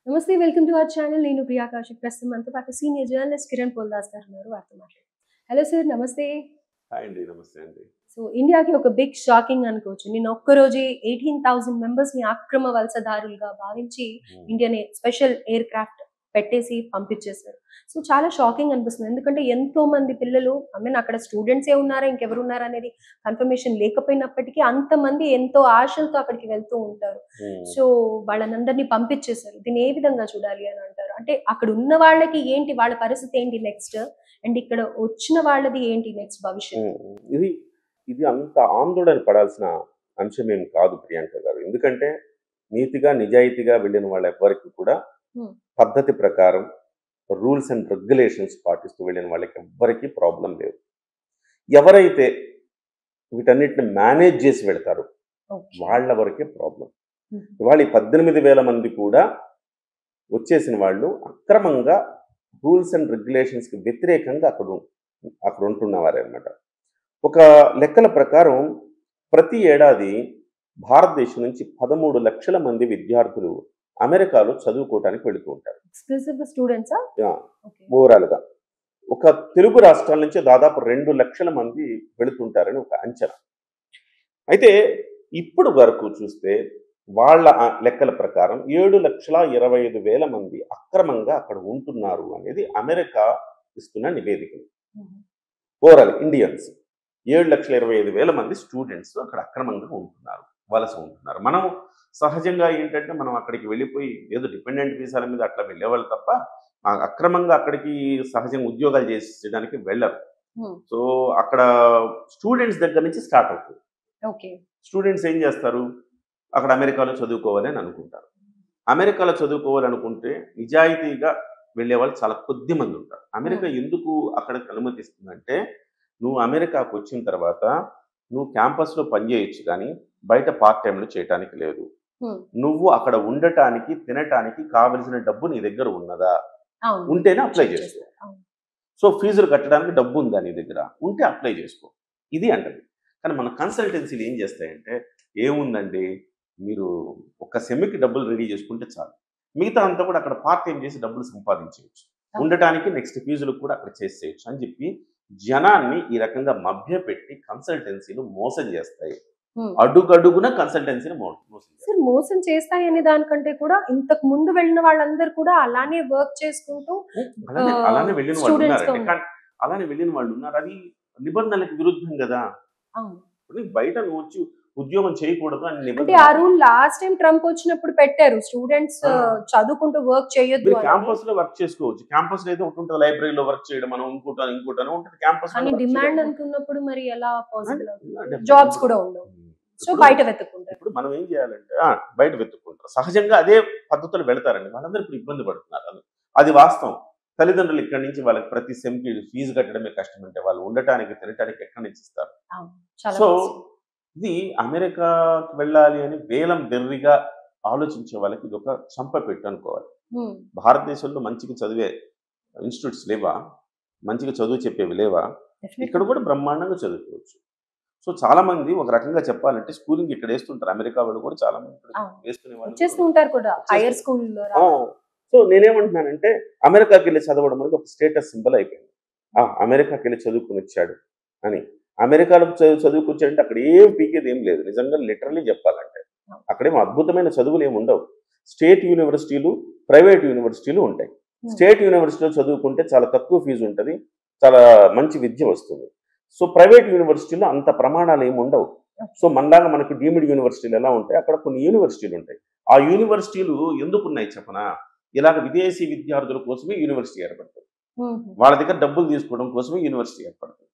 నమస్తే welcome to our channel. నేను ప్రియా కౌశిక్. ప్రస్తుతం మనతో పాటు సీనియర్ జర్నలిస్ట్ కిరణ్ పోల్దాస్ గారు ఉన్నారు. వారితో మాట్లాడదాం. హలో సార్, నమస్తే. హాయ్ అండి, నమస్తే అండి. సో ఇండియాకి ఒక బిగ్ షాకింగ్ అనుకోవచ్చు. నిన్న ఒక్కరోజే 18,000 మెంబర్స్ ని అక్రమ వలసదారులుగా భావించి ఇండియన్ స్పెషల్ ఎయిర్ క్రాఫ్ట్ పెట్టేసి పంపించేశారు. సో చాలా షాకింగ్ అనిపిస్తుంది. ఎందుకంటే ఎంతో మంది పిల్లలు, ఐ మీన్ అక్కడ స్టూడెంట్సే ఉన్నారా ఇంకెవరు ఉన్నారా అనేది కన్ఫర్మేషన్ లేకపోయినప్పటికీ అంతమంది ఎంతో ఆశలతో అక్కడికి వెళ్తూ ఉంటారు. సో వాళ్ళనందరినీ పంపించేశారు. దీన్ని ఏ విధంగా చూడాలి అని అంటారు? అంటే అక్కడ ఉన్న వాళ్ళకి ఏంటి, వాళ్ళ పరిస్థితి ఏంటి నెక్స్ట్, అండ్ ఇక్కడ వచ్చిన వాళ్ళది ఏంటి నెక్స్ట్ భవిష్యత్తు? ఇది అంత ఆందోళన పడాల్సిన అంశం ఏం కాదు ప్రియాంక గారు. ఎందుకంటే నీతిగా నిజాయితీగా వెళ్ళిన వాళ్ళ ఎవరికి కూడా పద్ధతి ప్రకారం రూల్స్ అండ్ రెగ్యులేషన్స్ పాటిస్తూ వెళ్ళిన వాళ్ళకి ఎవ్వరికీ ప్రాబ్లం లేదు. ఎవరైతే వీటన్నిటిని మేనేజ్ చేసి వెళ్తారో వాళ్ళ వరకే ప్రాబ్లం. ఇవాళ 18,000 మంది కూడా వచ్చేసిన వాళ్ళు అక్రమంగా రూల్స్ అండ్ రెగ్యులేషన్స్కి వ్యతిరేకంగా అక్కడ ఉంటున్నవారే అన్నమాట. ఒక లెక్కల ప్రకారం ప్రతి ఏడాది భారతదేశం నుంచి 13 లక్షల మంది విద్యార్థులు అమెరికాలో చదువుకోవడానికి వెళుతూ ఉంటారు. ఓవరాల్గా ఒక తెలుగు రాష్ట్రాల నుంచి దాదాపు 2 లక్షల మంది వెళుతుంటారని ఒక అంచనా. అయితే ఇప్పుడు వరకు చూస్తే వాళ్ళ లెక్కల ప్రకారం 7,25,000 మంది అక్రమంగా అక్కడ ఉంటున్నారు అనేది అమెరికా ఇస్తున్న నివేదికలు. ఓవరాల్ ఇండియన్స్ 7,25,000 మంది స్టూడెంట్స్ అక్కడ అక్రమంగా ఉంటున్నారు, వలస ఉంటున్నారు. మనం సహజంగా ఏంటంటే మనం అక్కడికి వెళ్ళిపోయి ఏదో డిపెండెంట్ వీసాల మీద అట్లా వెళ్ళేవాళ్ళు తప్ప అక్రమంగా అక్కడికి సహజంగా ఉద్యోగాలు చేసేయడానికి వెళ్ళరు. సో అక్కడ స్టూడెంట్స్ దగ్గర నుంచి స్టార్ట్ అవుతుంది. స్టూడెంట్స్ ఏం చేస్తారు, అక్కడ అమెరికాలో చదువుకోవాలి అని అనుకుంటారు. అమెరికాలో చదువుకోవాలనుకుంటే నిజాయితీగా వెళ్ళే వాళ్ళు చాలా కొద్ది మంది ఉంటారు. అమెరికా ఎందుకు అక్కడికి అనుమతిస్తుందంటే, నువ్వు అమెరికాకు వచ్చిన తర్వాత నువ్వు క్యాంపస్లో పనిచేయచ్చు కానీ బయట పార్ట్ టైంలో చేయటానికి లేదు. నువ్వు అక్కడ ఉండటానికి తినటానికి కావలసిన డబ్బు నీ దగ్గర ఉన్నదా, ఉంటేనే అప్లై చేసుకో. సో ఫీజులు కట్టడానికి డబ్బు ఉందా నీ దగ్గర, ఉంటే అప్లై చేసుకో, ఇది అంటది. కానీ మన కన్సల్టెన్సీలు ఏం చేస్తాయంటే, ఏముందండి మీరు ఒక సెమ్కి డబ్బులు రెడీ చేసుకుంటే చాలు, మిగతా అంతా కూడా అక్కడ పార్ట్ టైం చేసి డబ్బులు సంపాదించవచ్చు, ఉండటానికి నెక్స్ట్ ఫీజులు కూడా అక్కడ చేసేయచ్చు అని చెప్పి జనాన్ని ఈ రకంగా మభ్యపెట్టి కన్సల్టెన్సీలు మోసం చేస్తాయి. అడుగడుగున కన్సల్టెన్సీని మోసం చేస్తాయి అనే దానికంటే కూడా ఇంతకు ముందు వెళ్ళిన వాళ్ళందరూ కూడా అలానే వర్క్ చేసుకుంటూ అలానే వెళ్ళిన వాళ్ళు ఉన్నారండి. కానీ అలానే వెళ్ళిన వాళ్ళు ఉన్నారు, అది నిబంధనలకు విరుద్ధం కదా. బయట నువ్వు వచ్చి ఉద్యోగం చేయకూడదు అని అంటే ఆ రూల్ లాస్ట్ టైం ట్రంప్ వచ్చినప్పుడు పెట్టారు, స్టూడెంట్స్ చదువుకుంటూ వర్క్ చేయొద్దు. క్యాంపస్ లో వర్క్ చేసుకోవచ్చు, క్యాంపస్ లో అయితే ఉంటుంది, లైబ్రరీలో వర్క్ చేయడం, మనం ఇంకోటాను ఉంటుంది క్యాంపస్ లో. డిమాండ్ అనుకున్నప్పుడు మరి ఎలా పాసిబుల్ అవుతుంది? జాబ్స్ కూడా ఉండవు, సో బయట వెతుక్కుంటారు. ఇప్పుడు మనం ఏం చేయాలంటే బయట వెతుక్కుంటారు. సహజంగా అదే పద్ధతులు వెళతారండి. వాళ్ళందరూ ఇప్పుడు ఇబ్బంది పడుతున్నారు, అది వాస్తవం. తల్లిదండ్రులు ఇక్కడి నుంచి వాళ్ళకి ప్రతి సెమ్కి ఫీజు కట్టడమే కష్టం అంటే వాళ్ళు ఉండటానికి తినటానికి ఎక్కడి నుంచి ఇస్తారు? సో ఇది అమెరికాకి వెళ్ళాలి అని వేలం బెర్రిగా ఆలోచించే వాళ్ళకి ఇది ఒక చంపపెట్టు అనుకోవాలి. భారతదేశంలో మంచిగా చదివే ఇన్స్టిట్యూట్స్ లేవా, మంచిగా చదువు చెప్పేవి లేవా? ఇక్కడ కూడా బ్రహ్మాండంగా చదువుకోవచ్చు. సో చాలా మంది ఒక రకంగా చెప్పాలంటే స్కూలింగ్ ఇక్కడ వేస్తుంటారు. అమెరికా వాళ్ళు కూడా చాలా మంది వేసుకునే వాళ్ళు. సో నేనేమంటున్నానంటే, అమెరికాకి వెళ్ళి చదవడం అనేది ఒక స్టేటస్ సింబల్ అయిపోయింది. అమెరికాకి వెళ్ళి చదువుకుని వచ్చాడు అని. అమెరికాలో చదువుకొచ్చాడంటే అక్కడ ఏం పీకేది ఏం లేదు. నిజంగా లిటరల్లీ చెప్పాలంటే అక్కడేమో అద్భుతమైన చదువులు ఏమి ఉండవు. స్టేట్ యూనివర్సిటీలు, ప్రైవేట్ యూనివర్సిటీలు ఉంటాయి. స్టేట్ యూనివర్సిటీలో చదువుకుంటే చాలా తక్కువ ఫీజు ఉంటుంది, చాలా మంచి విద్య వస్తుంది. సో ప్రైవేట్ యూనివర్సిటీలో అంత ప్రమాణాలు ఏమి ఉండవు. సో మనలాగా మనకు డీమ్డ్ యూనివర్సిటీలు ఎలా ఉంటాయి, అక్కడ కొన్ని యూనివర్సిటీలు ఉంటాయి. ఆ యూనివర్సిటీలు ఎందుకున్నాయి చెప్పనా, ఇలాగ విదేశీ విద్యార్థుల కోసమే యూనివర్సిటీ ఏర్పడుతుంది, వాళ్ళ దగ్గర డబ్బులు తీసుకోవడం కోసమే యూనివర్సిటీ ఏర్పడుతుంది.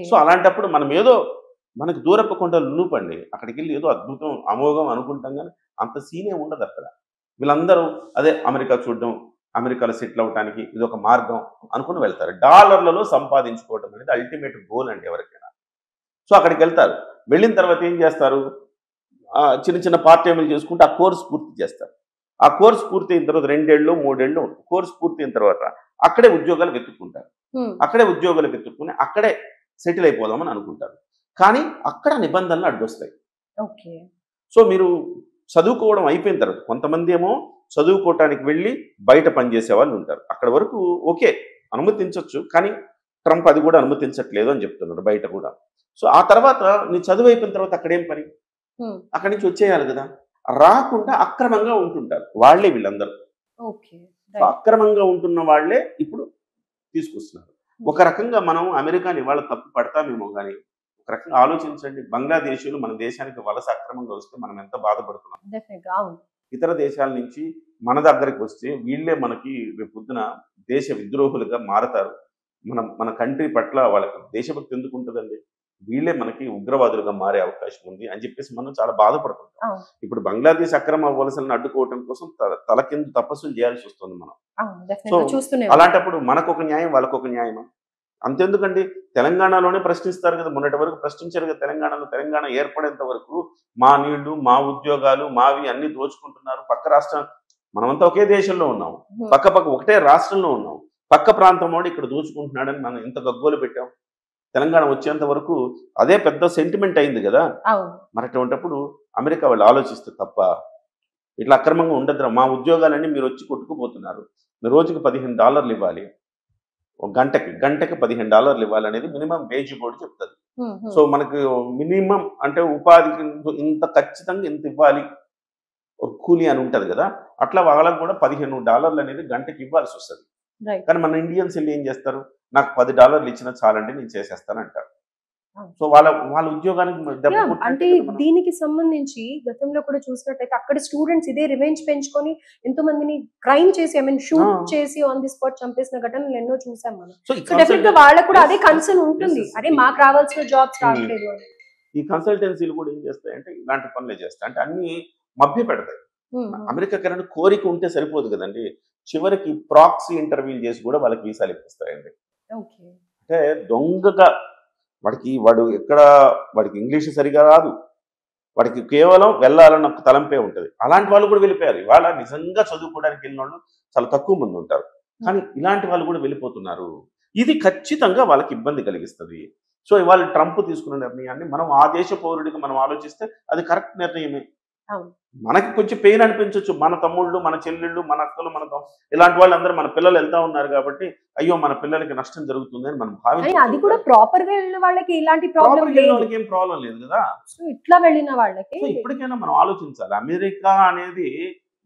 సో అలాంటప్పుడు మనం ఏదో మనకు దూరపు కొండలు నునుపండి, అక్కడికి వెళ్ళి ఏదో అద్భుతం అమోఘం అనుకుంటాం, కానీ అంత సీనే ఉండదు అక్కడ. వీళ్ళందరూ అదే అమెరికా చూడడం, అమెరికాలో సెటిల్ అవడానికి ఇది ఒక మార్గం అనుకుని వెళ్తారు. డాలర్లలో సంపాదించుకోవడం అనేది అల్టిమేట్ గోల్ అండి ఎవరికైనా. సో అక్కడికి వెళ్తారు, వెళ్ళిన తర్వాత ఏం చేస్తారు, చిన్న చిన్న పార్ట్ టైంలు చేసుకుంటే ఆ కోర్స్ పూర్తి చేస్తారు. ఆ కోర్స్ పూర్తి అయిన తర్వాత 2 ఏళ్ళు 3 ఏళ్ళు కోర్స్ పూర్తి అయిన తర్వాత అక్కడే ఉద్యోగాలు వెతుక్కుంటారు. అక్కడే ఉద్యోగాలు వెతుక్కుని అక్కడే సెటిల్ అయిపోదామని అనుకుంటారు. కానీ అక్కడ నిబంధనలు అడ్డొస్తాయి. సో మీరు చదువుకోవడం అయిపోయిన తర్వాత కొంతమంది ఏమో చదువుకోవటానికి వెళ్ళి బయట పనిచేసే వాళ్ళు ఉంటారు. అక్కడ వరకు ఓకే, అనుమతించవచ్చు. కానీ ట్రంప్ అది కూడా అనుమతించట్లేదు అని చెప్తున్నారు బయట కూడా. సో ఆ తర్వాత నీ చదువు అయిపోయిన తర్వాత అక్కడేం పని? అక్కడి నుంచి వచ్చేయాలి కదా. రాకుండా అక్రమంగా ఉంటుంటారు వాళ్ళే వీళ్ళందరూ. ఓకే. సో అక్రమంగా ఉంటున్న వాళ్ళే ఇప్పుడు తీసుకొస్తున్నారు. ఒక రకంగా మనం అమెరికాని ఇవాళ తప్పు పడతామేమో కానీ ఒక రకంగా ఆలోచించండి, బంగ్లాదేశీయులు మన దేశానికి వలస అక్రమంగా వస్తే మనం ఎంత బాధపడుతున్నాం. డెఫినెట్‌గా అవును. ఇతర దేశాల నుంచి మన దగ్గరికి వస్తే వీళ్ళే మనకి రేపు పొద్దున దేశ విద్రోహులుగా మారతారు. మన కంట్రీ పట్ల వాళ్ళకి దేశభక్తి ఎందుకు ఉంటుందండి? వీళ్ళే మనకి ఉగ్రవాదులుగా మారే అవకాశం ఉంది అని చెప్పేసి మనం చాలా బాధపడుతుంటాం. అవును. ఇప్పుడు బంగ్లాదేశ్ అక్రమ వలసలను అడ్డుకోవటం కోసం తలకిందు తపస్సులు చేయాల్సి వస్తుంది మనం. అవును. సో డెఫినెట్‌గా చూస్తూనే ఉన్నాం. అలాంటప్పుడు మనకొక న్యాయం, వాళ్ళకొక న్యాయమా? అంతెందుకండి, తెలంగాణలోనే ప్రశ్నిస్తారు కదా. మొన్నటి వరకు ప్రశ్నించారు కదా తెలంగాణలో. తెలంగాణ ఏర్పడేంత వరకు మా నీళ్లు, మా ఉద్యోగాలు, మావి అన్ని దోచుకుంటున్నారు. పక్క రాష్ట్రం, మనమంతా ఒకే దేశంలో ఉన్నాం, పక్క ఒకటే రాష్ట్రంలో ఉన్నాం, పక్క ప్రాంతం వాడు ఇక్కడ దోచుకుంటున్నాడని మనం ఎంత గగ్గోలు పెట్టాం. తెలంగాణ వచ్చేంత వరకు అదే పెద్ద సెంటిమెంట్ అయింది కదా. అవును. మరి అటువంటిప్పుడు అమెరికా వాళ్ళు ఆలోచిస్తే తప్ప, ఇట్లా అక్రమంగా ఉండదురా, మా ఉద్యోగాలన్నీ మీరు వచ్చి కొట్టుకుపోతున్నారు, మీరు రోజుకి $15 ఇవ్వాలి, ఒక గంటకి $15 ఇవ్వాలనేది మినిమం వేజ్ బోర్డు చెప్తుంది. సో మనకు మినిమం అంటే ఉపాధికి ఇంత ఖచ్చితంగా ఇంత ఇవ్వాలి, ఒక కూలీ అని ఉంటుంది కదా. అట్లా వాళ్ళకు కూడా $15 అనేది గంటకి ఇవ్వాల్సి వస్తుంది. రైట్. కానీ మన ఇండియన్స్ వెళ్ళి ఏం చేస్తారు, నాకు $10 ఇచ్చినా చాలండి నేను చేసేస్తాను అంటారు. అవును. సో వాళ్ళ ఉద్యోగానికి దెబ్బ అంటే కొట్టినట్టే కదా మనం. దీనికి సంబంధించి గతంలో కూడా చూసినట్టయితే అక్కడ స్టూడెంట్స్ ఇదే రివెంజ్ పెంచుకొని ఎంతో మందిని క్రైమ్ చేసి షూట్ చేసి ఆన్ ది స్పాట్ చంపేసిన ఘటనలు ఎన్నో చూసాం మనం. సో ఈ సో డెఫినెట్ గా వాళ్ళకు కూడా అదే కన్సర్న్ ఉంటుంది. yes. అరే మాకు రావాల్సిన జాబ్స్ రావట్లేదు అని. ఈ కన్సల్టెన్సీలు కూడా ఏం చేస్తాయంటే ఇలాంటి పనులే చేస్తాయి. అంటే అన్ని మభ్య పెడతాయి. అమెరికా కన్నా కోరిక ఉంటే సరిపోదు కదండి, చివరికి ప్రాక్సీ ఇంటర్వ్యూలు చేసి కూడా వాళ్ళకి వీసాలు ఇప్పిస్తాయండి. ఓకే. అంటే దొంగగా వాడికి ఇంగ్లీష్ సరిగా రాదు, వాడికి కేవలం వెళ్ళాలన్న ఒక తలంపే ఉంటుంది. అలాంటి వాళ్ళు కూడా వెళ్ళిపోయారు. ఇవాళ నిజంగా చదువుకోవడానికి వెళ్ళిన వాళ్ళు చాలా తక్కువ మంది ఉంటారు. కానీ ఇలాంటి వాళ్ళు కూడా వెళ్ళిపోతున్నారు. ఇది ఖచ్చితంగా వాళ్ళకి ఇబ్బంది కలిగిస్తుంది. సో ఇవాళ ట్రంప్ తీసుకున్న నిర్ణయాన్ని మనం ఆ దేశ పౌరుడిగా మనం ఆలోచిస్తే అది కరెక్ట్ నిర్ణయమే. అవును. మనకి కొంచెం పెయిన్ అనిపించవచ్చు, మన తమ్ముళ్ళు, మన చెల్లెళ్ళు, మన అక్కలు, ఇలాంటి వాళ్ళందరూ మన పిల్లలు వెళ్తా ఉన్నారు కాబట్టి అయ్యో మన పిల్లలకి నష్టం జరుగుతుంది అని మనం అది కూడా భావించాలి. ప్రాపర్ గా వెళ్ళిన వాళ్ళకి ఇలాంటి ప్రాబ్లం లేదు. వాళ్ళకి ఏం ప్రాబ్లం లేదు కదా. సో ఇట్లా వెళ్ళిన వాళ్ళకి సో ఇప్పటికైనా మనం ఆలోచించాలి. అమెరికా అనేది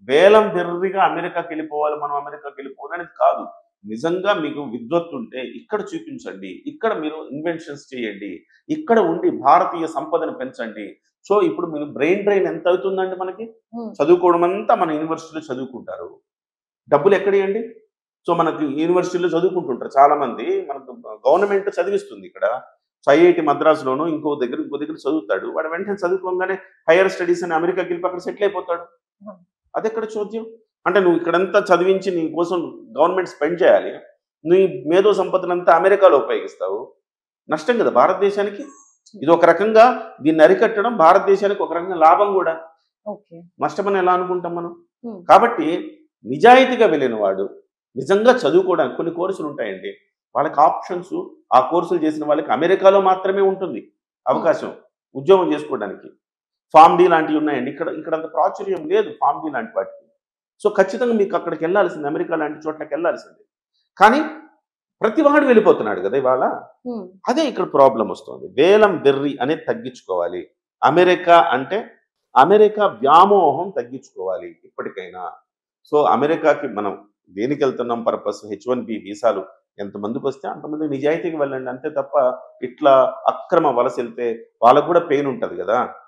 వేలం బెర్రిగా అమెరికాకి వెళ్ళిపోవాలి, మనం అమెరికాకి వెళ్ళిపోవాలి అనేది కాదు. నిజంగా మీకు విద్వత్తు ఉంటే ఇక్కడ చూపించండి, ఇక్కడ మీరు ఇన్వెన్షన్స్ చేయండి, ఇక్కడ ఉండి భారతీయ సంపదను పెంచండి. సో ఇప్పుడు మీరు బ్రెయిన్ డ్రైన్ ఎంత అవుతుందండి మనకి? చదువుకోవడం అంతా మన యూనివర్సిటీలో చదువుకుంటారు, డబ్బులు ఎక్కడియండి? సో మనకి యూనివర్సిటీలో చదువుకుంటుంటారు చాలా మంది, మనకు గవర్నమెంట్ చదివిస్తుంది ఇక్కడ. ఐఐటి మద్రాసులోనూ ఇంకో దగ్గర చదువుతాడు, వాడు వెంటనే చదువుకోగానే హైయర్ స్టడీస్ అని అమెరికాకి వెళ్ళి అక్కడ సెటిల్ అయిపోతాడు. అది ఎక్కడ చోద్యం? అంటే నువ్వు ఇక్కడంతా చదివించి నీ కోసం గవర్నమెంట్ స్పెండ్ చేయాలి, నీ మేధో సంపదనంతా అమెరికాలో ఉపయోగిస్తావు, నష్టం కదా భారతదేశానికి. ఇది ఒక రకంగా దీన్ని అరికట్టడం భారతదేశానికి ఒక రకంగా లాభం కూడా. నష్టమని ఎలా అనుకుంటాం మనం? కాబట్టి నిజాయితీగా వెళ్ళిన వాడు నిజంగా చదువుకోవడానికి కొన్ని కోర్సులు ఉంటాయండి, వాళ్ళకి ఆప్షన్స్, ఆ కోర్సులు చేసిన వాళ్ళకి అమెరికాలో మాత్రమే ఉంటుంది అవకాశం ఉద్యోగం చేసుకోవడానికి. ఫార్మ్ డి లాంటివి ఉన్నాయండి, ఇక్కడ అంత ప్రాచుర్యం లేదు ఫార్మ్ డి లాంటి వాటికి. సో ఖచ్చితంగా మీకు అక్కడికి వెళ్ళాల్సింది, అమెరికా లాంటి చోట్లకి వెళ్ళాల్సింది. కానీ ప్రతి వాడు వెళ్ళిపోతున్నాడు కదా ఇవాళ. అదే ఇక్కడ ప్రాబ్లం వస్తుంది. వేలం బెర్రి అనేది తగ్గించుకోవాలి. అమెరికా వ్యామోహం తగ్గించుకోవాలి ఇప్పటికైనా. సో అమెరికాకి మనం దేనికి వెళ్తున్నాం పర్పస్, H1B వీసాలు ఎంతమందికి వస్తే అంతమంది నిజాయితీకి వెళ్ళండి అంతే తప్ప ఇట్లా అక్రమ వలస వెళ్తే వాళ్ళకు కూడా పెయిన్ ఉంటుంది కదా.